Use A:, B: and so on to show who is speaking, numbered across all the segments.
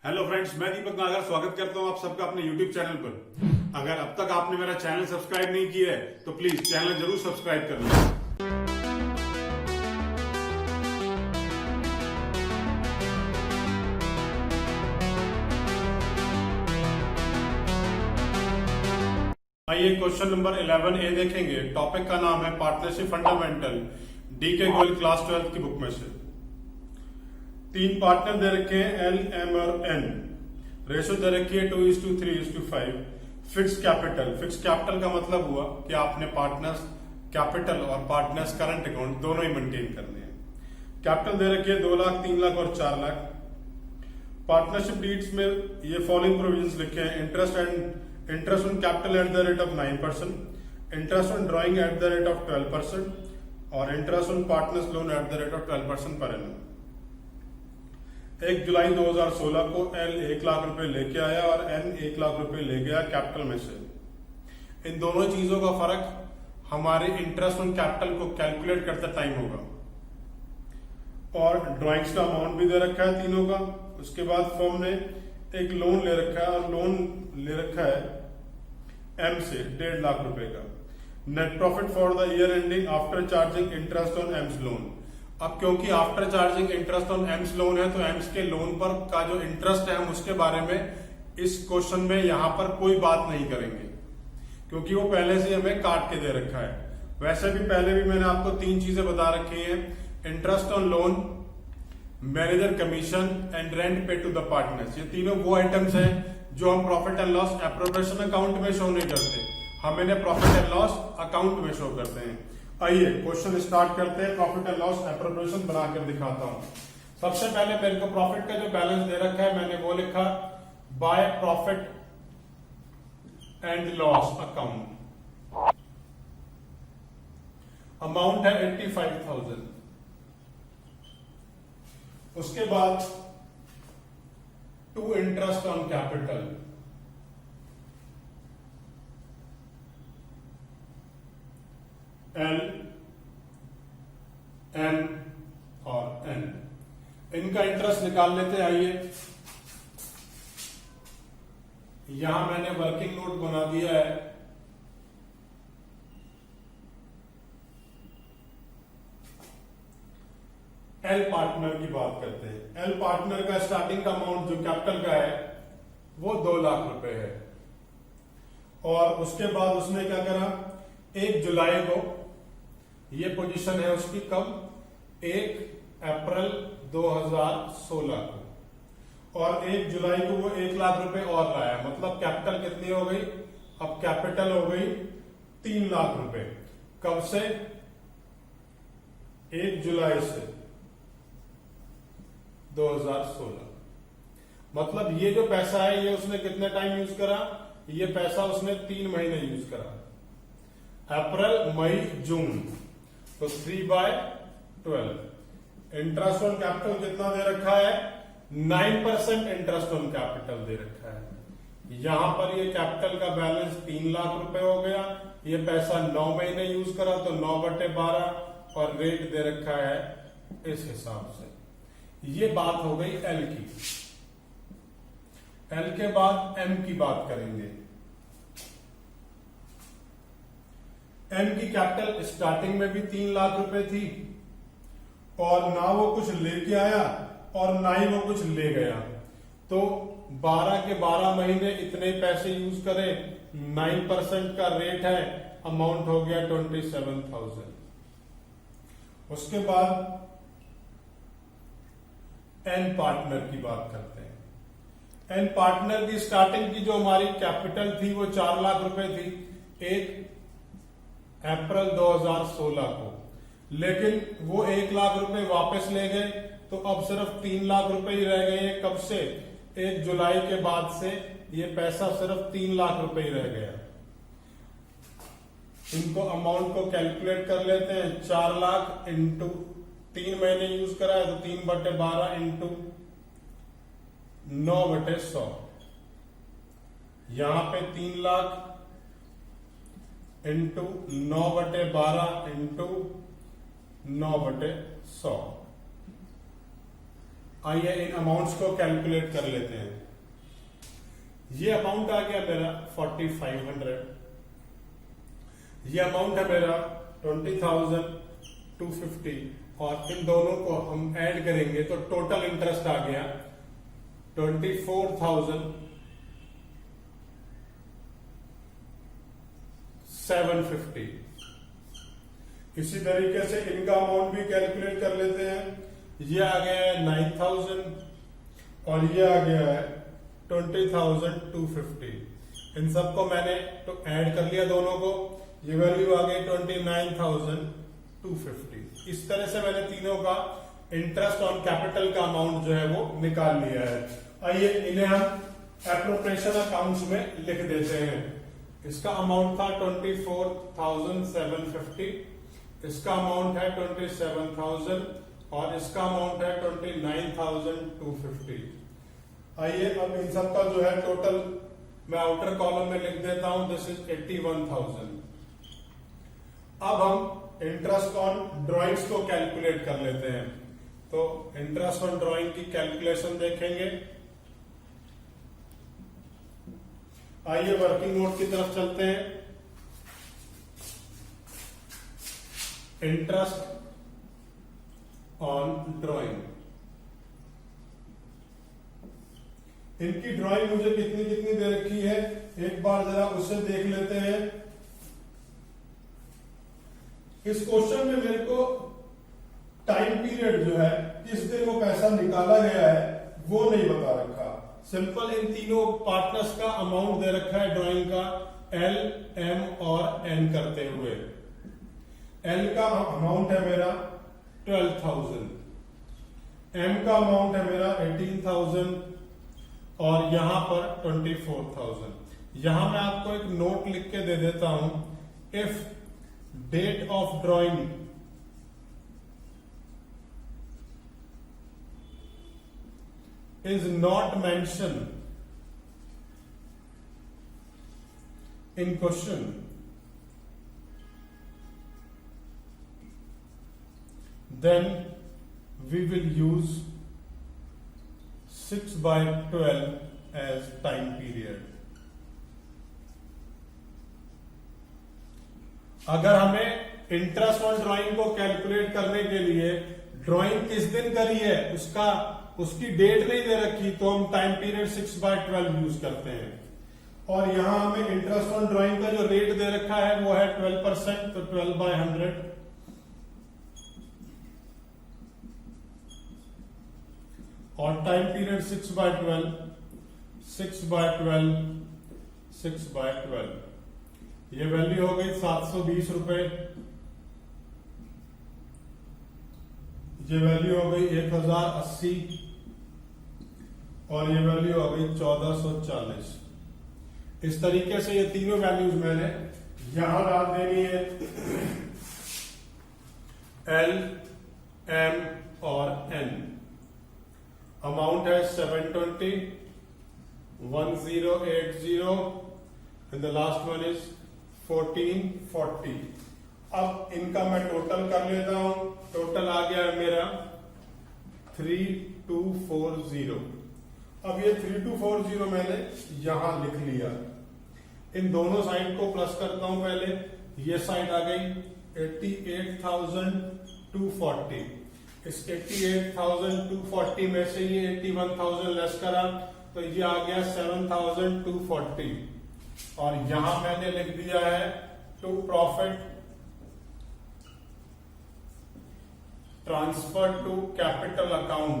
A: Hello friends, मैं दीपक नागर स्वागत करता हूं आप सबका अपने यूट्यूब चैनल पर। अगर अब तक आपने मेरा चैनल सब्सक्राइब नहीं किया है तो प्लीज चैनल जरूर सब्सक्राइब कर लें। आइए क्वेश्चन नंबर 11A देखेंगे। टॉपिक का नाम है पार्टनरशिप फंडामेंटल, डी के गोयल क्लास 12 की बुक में से। 3 पार्टनर दे रखे हैं एल, एम और एन। रेशो दे रखी है 2:3:5। फिक्स कैपिटल का मतलब हुआ कि आपने पार्टनर्स कैपिटल और पार्टनर्स करंट अकाउंट दोनों ही मेंटेन करने हैं। कैपिटल दे रखी है 2 लाख, 3 लाख और 4 लाख। पार्टनरशिप डीड्स में ये फॉलोइंग प्रोविजंस लिखे हैं। Interest on capital at the rate of 9%, interest on drawing at the rate of 12% और interest on partners loan at the rate of 12% per annum. 1 जुलाई 2016 को एल 1 लाख रुपए लेके आया और एन 1 लाख रुपए ले गया कैपिटल में से। इन दोनों चीजों का फर्क हमारे इंटरेस्ट ऑन कैपिटल को कैलकुलेट करते टाइम होगा। और ड्राइंग्स का अमाउंट भी दे रखा है तीनों का। उसके बाद फर्म ने एक लोन ले रखा है और लोन ले रखा है एम से 1.5 लाख रुपए का। Net profit for the year ending after charging interest on AIIMS loan. अब क्योंकि after charging interest on AIIMS loan है तो एम्स के लोन पर का जो इंटरेस्ट है हम उसके बारे में इस क्वेश्चन में यहां पर कोई बात नहीं करेंगे, क्योंकि वो पहले से हमें काट के दे रखा है। वैसे भी पहले भी मैंने आपको 3 चीजें बता रखी हैं: interest on loan, manager commission and rent पे टू द पार्टनर्स। ये तीनों वो आइटम्स हैं जो हम profit and loss appropriation account में शो नहीं करते, हम इन्हें प्रॉफिट एंड लॉस अकाउंट में शो करते हैं। आइए क्वेश्चन स्टार्ट करते हैं। प्रॉफिट एंड लॉस एप्रोप्रिएशन बनाकर दिखाता हूं। सबसे पहले मेरे को प्रॉफिट का जो बैलेंस दे रखा है मैंने वो लिखा by profit and loss account. Amount है 85,000। उसके बाद to interest on capital, L, M और एन। इनका इंटरेस्ट निकाल लेते हैं। आइए, यहां मैंने वर्किंग नोट बना दिया है। एल पार्टनर की बात करते हैं। एल पार्टनर का स्टार्टिंग का अमाउंट जो कैपिटल का है वो 2 लाख रुपए है। और उसके बाद उसने क्या करा, 1 जुलाई को ये पोजीशन है उसकी कब, 1 अप्रैल 2016 को, और 1 जुलाई को वो 1 लाख रुपए और लाया। मतलब कैपिटल कितनी हो गई, अब कैपिटल हो गई 3 लाख रुपए। कब से, 1 जुलाई से 2016। मतलब ये जो पैसा है ये उसने कितने टाइम यूज करा, ये पैसा उसने 3 महीने यूज करा, अप्रैल, मई, जून। तो 3/12। इंटरेस्ट ऑन कैपिटल कितना दे रखा है, 9% इंटरेस्ट ऑन कैपिटल दे रखा है। यहां पर ये कैपिटल का बैलेंस 3 लाख रुपए हो गया। ये पैसा 9 महीने यूज करा तो 9/12 और रेट दे रखा है इस हिसाब से। ये बात हो गई एल की। एल के बाद एम की बात करेंगे। एम की कैपिटल स्टार्टिंग में भी 3 लाख रुपए थी और ना वो कुछ लेके आया और ना ही वो कुछ ले गया। तो 12 के 12 महीने इतने पैसे यूज करें, 9% का रेट है, अमाउंट हो गया 27,000। उसके बाद एन पार्टनर की बात करते हैं। एन पार्टनर की स्टार्टिंग की जो हमारी कैपिटल थी वो 4 लाख रुपए थी 1 अप्रैल 2016 को, लेकिन वो 1 लाख रुपए वापस ले गए तो अब सिर्फ 3 लाख रुपए ही रह गए हैं। कब से, 1 जुलाई के बाद से ये पैसा सिर्फ 3 लाख रुपए ही रह गया। इनको अमाउंट को कैलकुलेट कर लेते हैं। 4 लाख इंटू 3 महीने यूज करा है तो 3/12 इंटू 9/100। यहां पे 3 लाख इंटू 9/12 इंटू 9/100। आइए इन अमाउंट्स को कैलकुलेट कर लेते हैं। ये अमाउंट आ गया मेरा 4500, ये अमाउंट है मेरा 20,250 और इन दोनों को हम ऐड करेंगे तो टोटल इंटरेस्ट आ गया 24,750। इसी तरीके से इनका अमाउंट भी कैलकुलेट कर लेते हैं। ये आ गया है 9,000 और ये आ गया है 20,250। इन सबको मैंने तो ऐड कर लिया दोनों को, ये वैल्यू आ गई 29,250। इस तरह से मैंने तीनों का इंटरेस्ट ऑन कैपिटल का अमाउंट जो है वो निकाल लिया है। आइए इन्हें हम एप्रोप्रिएशन अकाउंट्स में लिख देते हैं। इसका अमाउंट था 24,750, इसका अमाउंट है 27,000 और इसका अमाउंट है 29,250। आइए अब इन सब का जो है टोटल मैं आउटर कॉलम में लिख देता हूं, दिस इज 81,000। अब हम इंटरेस्ट ऑन ड्राइंग्स को कैलकुलेट कर लेते हैं। तो इंटरेस्ट ऑन ड्राइंग की कैलकुलेशन देखेंगे। आइए वर्किंग नोट की तरफ चलते हैं। इंटरेस्ट ऑन ड्राइंग, इनकी ड्राइंग मुझे कितनी कितनी दे रखी है, एक बार जरा उसे देख लेते हैं। इस क्वेश्चन में मेरे को टाइम पीरियड जो है, किस दिन वो पैसा निकाला गया है, वो नहीं बता रखा। सिंपल इन तीनों पार्टनर्स का अमाउंट दे रखा है ड्राइंग का, एल, एम और एन करते हुए। एल का अमाउंट है मेरा 12,000, एम का अमाउंट है मेरा 18,000 और यहां पर 24,000। यहां मैं आपको एक नोट लिख के दे देता हूं, if date of drawing is not mentioned in question, then we will use 6/12 as time period. अगर हमें इंटरेस्ट ऑन ड्राइंग को कैलकुलेट करने के लिए ड्राइंग किस दिन करी है उसकी डेट नहीं दे रखी, तो हम टाइम पीरियड 6/12 यूज करते हैं। और यहां हमें इंटरेस्ट ऑन ड्राइंग का जो रेट दे रखा है वो है 12%, तो 12/100। और टाइम पीरियड 6/12, 6/12, 6/12, ये वैल्यू हो गई 720 रुपए, ये वैल्यू हो गई 1080 और ये वैल्यू हो गई 1440। इस तरीके से ये तीनों वैल्यूज मैंने यहां डाल देनी है, एल, एम और एन। अमाउंट है 720, 1080 and the last one is 1440। अब इनका मैं टोटल कर लेता हूं। टोटल आ गया है मेरा 3240। अब ये 3240 मैंने यहां लिख लिया। इन दोनों साइड को प्लस करता हूं पहले। ये साइड आ गई 88,240। इस 88,240 में से ये 81,000 लेस करा तो ये आ गया 7,240। और यहां मैंने लिख दिया है to profit transfer to capital account.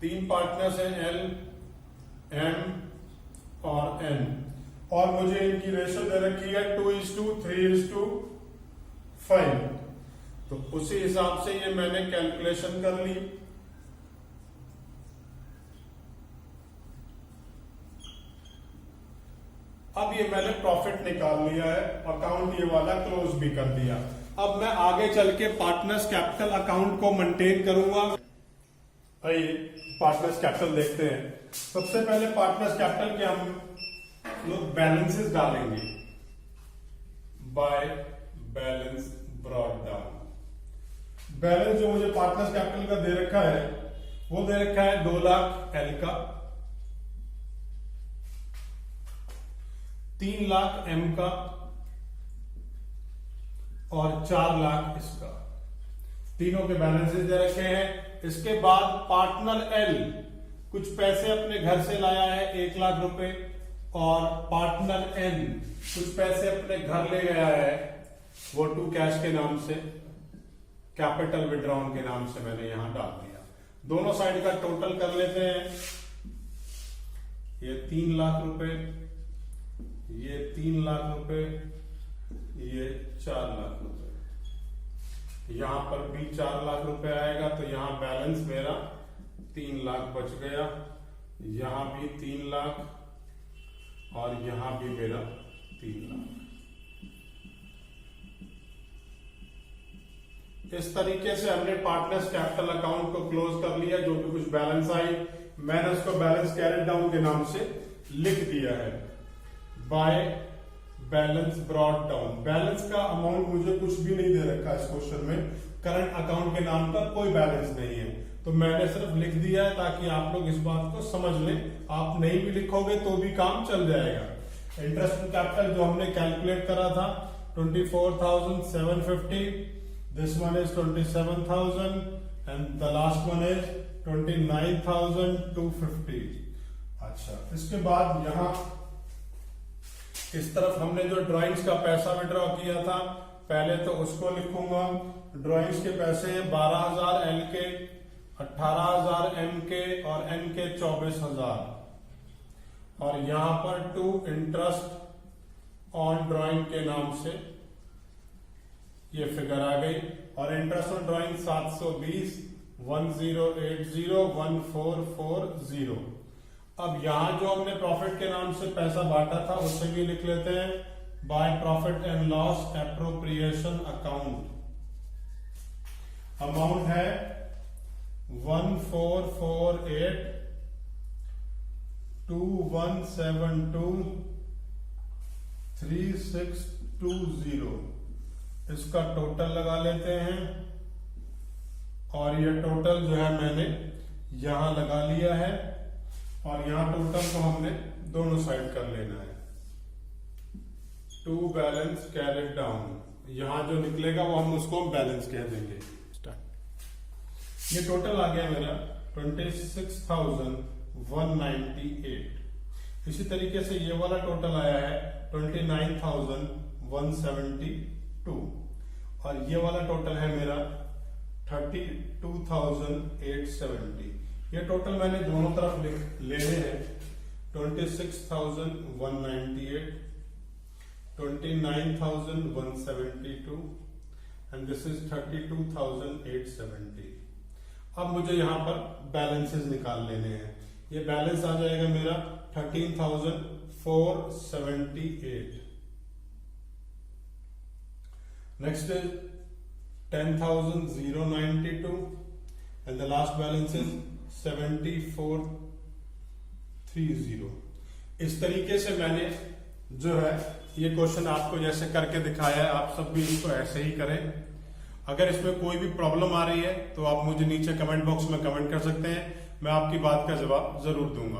A: तीन पार्टनर्स हैं, एल, एम और एन, और मुझे इनकी रेशियो दे रखी है 2:3:5। तो उसी हिसाब से ये मैंने कैलकुलेशन कर ली। अब ये मैंने प्रॉफिट निकाल लिया है, अकाउंट ये वाला क्लोज भी कर दिया। अब मैं आगे चल के पार्टनर्स कैपिटल अकाउंट को मेंटेन करूंगा। आइए पार्टनर्स कैपिटल देखते हैं। सबसे पहले पार्टनर्स कैपिटल के हम लोग बैलेंसेस डालेंगे, by balance brought down. Balance जो मुझे पार्टनर्स कैपिटल का दे रखा है वो दे रखा है 2 लाख एल का, 3 लाख एम का और 4 लाख इसका। तीनों के बैलेंसेस दे रखे हैं। इसके बाद पार्टनर एल कुछ पैसे अपने घर से लाया है 1 लाख रुपए, और पार्टनर एन कुछ पैसे अपने घर ले गया है वो टू कैश के नाम से, कैपिटल विड्रॉन के नाम से मैंने यहां डाल दिया। दोनों साइड का टोटल कर लेते हैं। ये 3 लाख रुपए, ये 3 लाख रुपए, ये 4 लाख रुपए। यहां पर भी 4 लाख रुपए आएगा तो यहां बैलेंस मेरा 3 लाख बच गया। यहां भी 3 लाख और यहां भी मेरा 3 लाख। इस तरीके से हमने पार्टनर्स कैपिटल अकाउंट को क्लोज कर लिया। जो भी कुछ बैलेंस आई मैंने उसको बैलेंस कैरिड डाउन के नाम से लिख दिया है। By balance brought down, balance का अमाउंट मुझे कुछ भी नहीं दे रखा इस क्वेश्चन में। करंट अकाउंट के नाम पर कोई बैलेंस नहीं है तो मैंने सिर्फ लिख दिया है ताकि आप लोग इस बात को समझ लें। आप नहीं भी लिखोगे तो भी काम चल जाएगा। इंटरेस्ट कैपिटल जो हमने कैलकुलेट करा था 24,750, this one is 27,000 and the last one is 29,250। अच्छा, इसके बाद यहां इस तरफ हमने जो ड्राइंग्स का पैसा विड्रॉ किया था पहले तो उसको लिखूंगा। ड्राइंग्स के पैसे 12,000 एल के, 18,000 एम के और एन के 24,000, और यहां पर टू इंटरेस्ट ऑन ड्राइंग के नाम से ये फिगर आ गई। और इंटरेस्ट ऑन ड्राइंग 720, 1080, 1440। अब यहां जो हमने प्रॉफिट के नाम से पैसा बांटा था उससे भी लिख लेते हैं। Bye profit and loss appropriation account, amount है 144821723620। इसका टोटल लगा लेते हैं और ये टोटल जो है मैंने यहां लगा लिया है और यहां टोटल को हमने दोनों साइड कर लेना है। टू बैलेंस कैरिड डाउन, यहां जो निकलेगा वो हम उसको बैलेंस कह देंगे। ये टोटल आ गया मेरा 26,198। इसी तरीके से ये वाला टोटल आया है 29,172 और ये वाला टोटल है मेरा 32,870। ये टोटल मैंने दोनों तरफ लेने हैं। 26,198, 29,172 एंड दिस इज 32,870। अब मुझे यहां पर बैलेंसेस निकाल लेने हैं। ये बैलेंस आ जाएगा मेरा 13,478। Next is 10,092 and the last balance is 7430। इस तरीके से मैंने जो है ये क्वेश्चन आपको जैसे करके दिखाया है, आप सब भी इसको ऐसे ही करें। अगर इसमें कोई भी प्रॉब्लम आ रही है तो आप मुझे नीचे कमेंट बॉक्स में कमेंट कर सकते हैं, मैं आपकी बात का जवाब जरूर दूंगा।